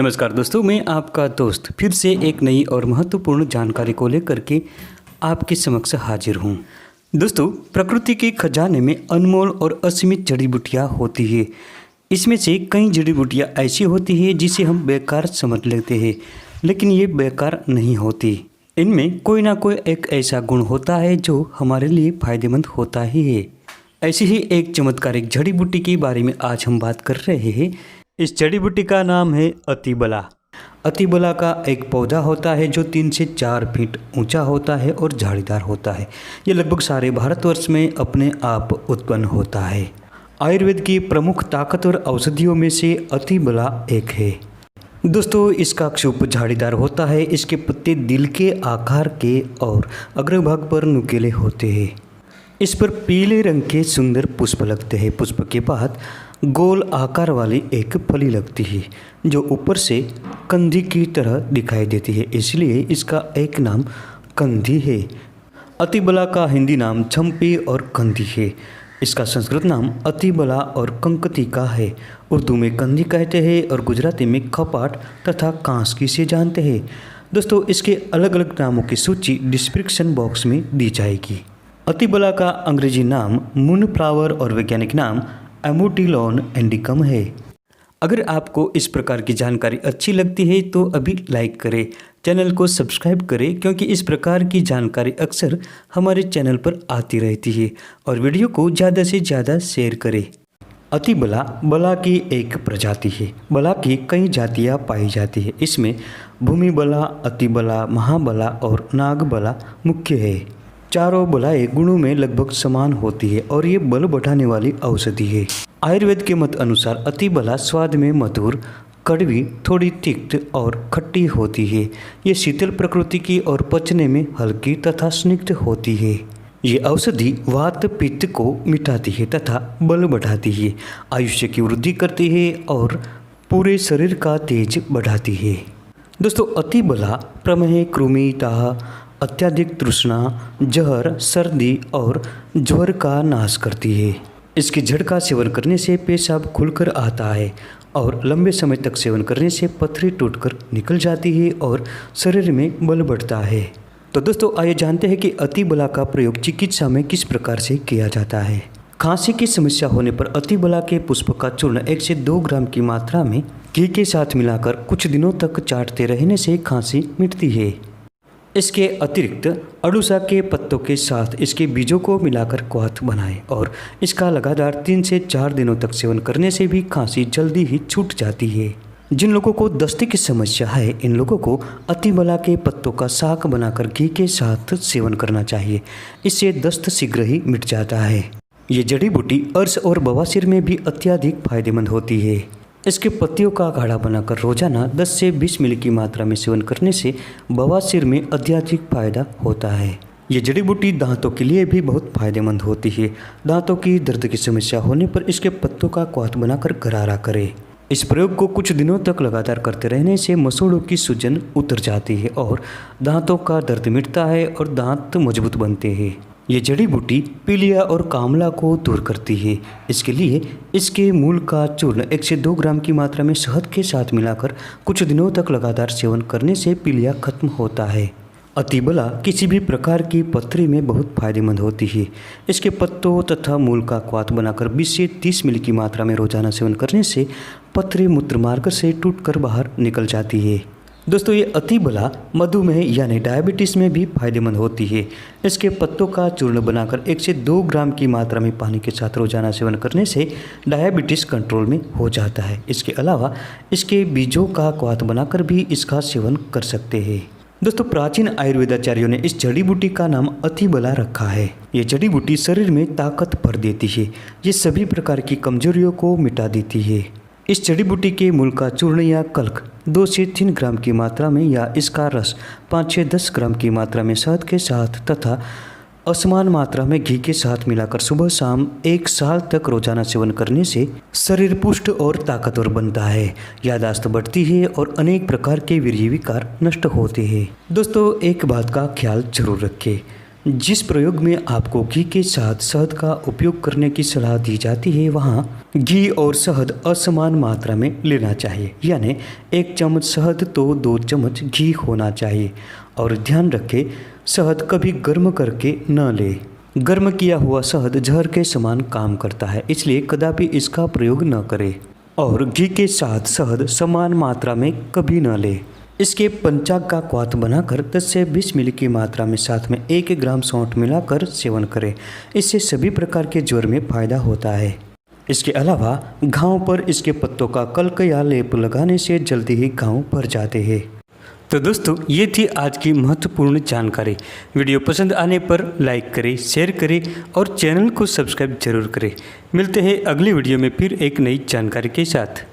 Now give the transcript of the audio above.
नमस्कार दोस्तों, मैं आपका दोस्त फिर से एक नई और महत्वपूर्ण जानकारी को लेकर के आपके समक्ष हाजिर हूँ। दोस्तों, प्रकृति के खजाने में अनमोल और असीमित जड़ी बूटियाँ होती है। इसमें से कई जड़ी बूटियाँ ऐसी होती है जिसे हम बेकार समझ लेते हैं, लेकिन ये बेकार नहीं होती। इनमें कोई ना कोई एक ऐसा गुण होता है जो हमारे लिए फायदेमंद होता ही है। ऐसी ही एक चमत्कारिक जड़ी बूटी के बारे में आज हम बात कर रहे हैं। इस जड़ी बूटी का नाम है अतिबला। अतिबला का एक पौधा होता है जो 3 से 4 फीट ऊंचा होता है और झाड़ीदार होता है। ये लगभग सारे भारतवर्ष में अपने आप उत्पन्न होता है। आयुर्वेद की प्रमुख ताकतवर औषधियों में से अतिबला एक है। दोस्तों, इसका क्षुप झाड़ीदार होता है। इसके पत्ते दिल के आकार के और अग्रभाग पर नुकीले होते हैं। इस पर पीले रंग के सुंदर पुष्प लगते हैं। पुष्प के बाद गोल आकार वाली एक फली लगती है जो ऊपर से कंधी की तरह दिखाई देती है, इसलिए इसका एक नाम कंधी है। अतिबला का हिंदी नाम चंपी और कंधी है। इसका संस्कृत नाम अतिबला और कंकतिका है। उर्दू में कंधी कहते हैं और गुजराती में खपाट तथा कांसकी से जानते हैं। दोस्तों, इसके अलग अलग नामों की सूची डिस्क्रिप्शन बॉक्स में दी जाएगी। अतिबला का अंग्रेजी नाम मूनफ्लावर और वैज्ञानिक नाम एमोटिलॉन इंडिकम है। अगर आपको इस प्रकार की जानकारी अच्छी लगती है तो अभी लाइक करें, चैनल को सब्सक्राइब करें, क्योंकि इस प्रकार की जानकारी अक्सर हमारे चैनल पर आती रहती है। और वीडियो को ज़्यादा से ज़्यादा शेयर करें। अतिबला बला की एक प्रजाति है। बला की कई जातियाँ पाई जाती है। इसमें भूमिबला, अतिबला, महाबला और नागबला मुख्य है। चारों बलाएं गुणों में लगभग समान होती है और ये बल बढ़ाने वाली औषधि है। आयुर्वेद के मत अनुसार अतिबला स्वाद में मधुर, कड़वी, थोड़ी तिक्त और खट्टी होती है। ये शीतल प्रकृति की और पचने में हल्की तथा स्निग्ध होती है। ये औषधि वात पित्त को मिटाती है तथा बल बढ़ाती है, आयुष्य की वृद्धि करती है और पूरे शरीर का तेज बढ़ाती है। दोस्तों, अतिबला प्रमेह, कृमि, दाह, अत्यधिक तृष्णा, जहर, सर्दी और ज्वर का नाश करती है। इसकी जड़ का सेवन करने से पेशाब खुलकर आता है और लंबे समय तक सेवन करने से पथरी टूटकर निकल जाती है और शरीर में बल बढ़ता है। तो दोस्तों, आइए जानते हैं कि अतिबला का प्रयोग चिकित्सा में किस प्रकार से किया जाता है। खांसी की समस्या होने पर अतिबला के पुष्प का चूर्ण 1 से 2 ग्राम की मात्रा में घी के साथ मिलाकर कुछ दिनों तक चाटते रहने से खांसी मिटती है। इसके अतिरिक्त अड़ूसा के पत्तों के साथ इसके बीजों को मिलाकर क्वाथ बनाएं और इसका लगातार 3 से 4 दिनों तक सेवन करने से भी खांसी जल्दी ही छूट जाती है। जिन लोगों को दस्ते की समस्या है, इन लोगों को अतिबला के पत्तों का साग बनाकर घी के साथ सेवन करना चाहिए। इससे दस्त शीघ्र ही मिट जाता है। ये जड़ी बूटी अर्श और बवासीर में भी अत्यधिक फायदेमंद होती है। इसके पत्तियों का काढ़ा बनाकर रोजाना 10 से 20 मिली की मात्रा में सेवन करने से बवासीर में अत्यधिक फायदा होता है। ये जड़ी बूटी दांतों के लिए भी बहुत फायदेमंद होती है। दांतों की दर्द की समस्या होने पर इसके पत्तों का क्वाथ बनाकर गरारा करें। इस प्रयोग को कुछ दिनों तक लगातार करते रहने से मसूड़ों की सूजन उतर जाती है और दांतों का दर्द मिटता है और दांत मजबूत बनते हैं। ये जड़ी बूटी पीलिया और कामला को दूर करती है। इसके लिए इसके मूल का चूर्ण 1 से 2 ग्राम की मात्रा में शहद के साथ मिलाकर कुछ दिनों तक लगातार सेवन करने से पीलिया खत्म होता है। अतिबला किसी भी प्रकार की पथरी में बहुत फायदेमंद होती है। इसके पत्तों तथा मूल का क्वाथ बनाकर 20 से 30 मिली की मात्रा में रोजाना सेवन करने से पथरी मूत्रमार्ग से टूटकर बाहर निकल जाती है। दोस्तों, ये अतिबला मधुमेह यानी डायबिटीज़ में भी फायदेमंद होती है। इसके पत्तों का चूर्ण बनाकर 1 से 2 ग्राम की मात्रा में पानी के साथ रोजाना सेवन करने से डायबिटीज़ कंट्रोल में हो जाता है। इसके अलावा इसके बीजों का क्वाथ बनाकर भी इसका सेवन कर सकते हैं। दोस्तों, प्राचीन आयुर्वेदाचार्यों ने इस जड़ी बूटी का नाम अतिबला रखा है। ये जड़ी बूटी शरीर में ताकत भर देती है। ये सभी प्रकार की कमजोरियों को मिटा देती है। इस जड़ी बूटी के मूल का चूर्ण या कल्क 2 से 3 ग्राम की मात्रा में या इसका रस 5 से 10 ग्राम की मात्रा में शहद के साथ तथा असमान मात्रा में घी के साथ मिलाकर सुबह शाम 1 साल तक रोजाना सेवन करने से शरीर पुष्ट और ताकतवर बनता है, याददाश्त बढ़ती है और अनेक प्रकार के वीर्य विकार नष्ट होते हैं। दोस्तों, एक बात का ख्याल जरूर रखें, जिस प्रयोग में आपको घी के साथ शहद का उपयोग करने की सलाह दी जाती है वहाँ घी और शहद असमान मात्रा में लेना चाहिए, यानी 1 चम्मच शहद तो 2 चम्मच घी होना चाहिए। और ध्यान रखें, शहद कभी गर्म करके न ले। गर्म किया हुआ शहद जहर के समान काम करता है, इसलिए कदापि इसका प्रयोग न करें। और घी के साथ शहद समान मात्रा में कभी न ले। इसके पंचांग का क्वाथ बनाकर 10 से 20 मिली की मात्रा में साथ में 1 ग्राम सौंठ मिलाकर सेवन करें। इससे सभी प्रकार के ज्वर में फायदा होता है। इसके अलावा घाव पर इसके पत्तों का कल्क या लेप लगाने से जल्दी ही घाव भर जाते हैं। तो दोस्तों, ये थी आज की महत्वपूर्ण जानकारी। वीडियो पसंद आने पर लाइक करें, शेयर करें और चैनल को सब्सक्राइब जरूर करें। मिलते हैं अगली वीडियो में फिर एक नई जानकारी के साथ।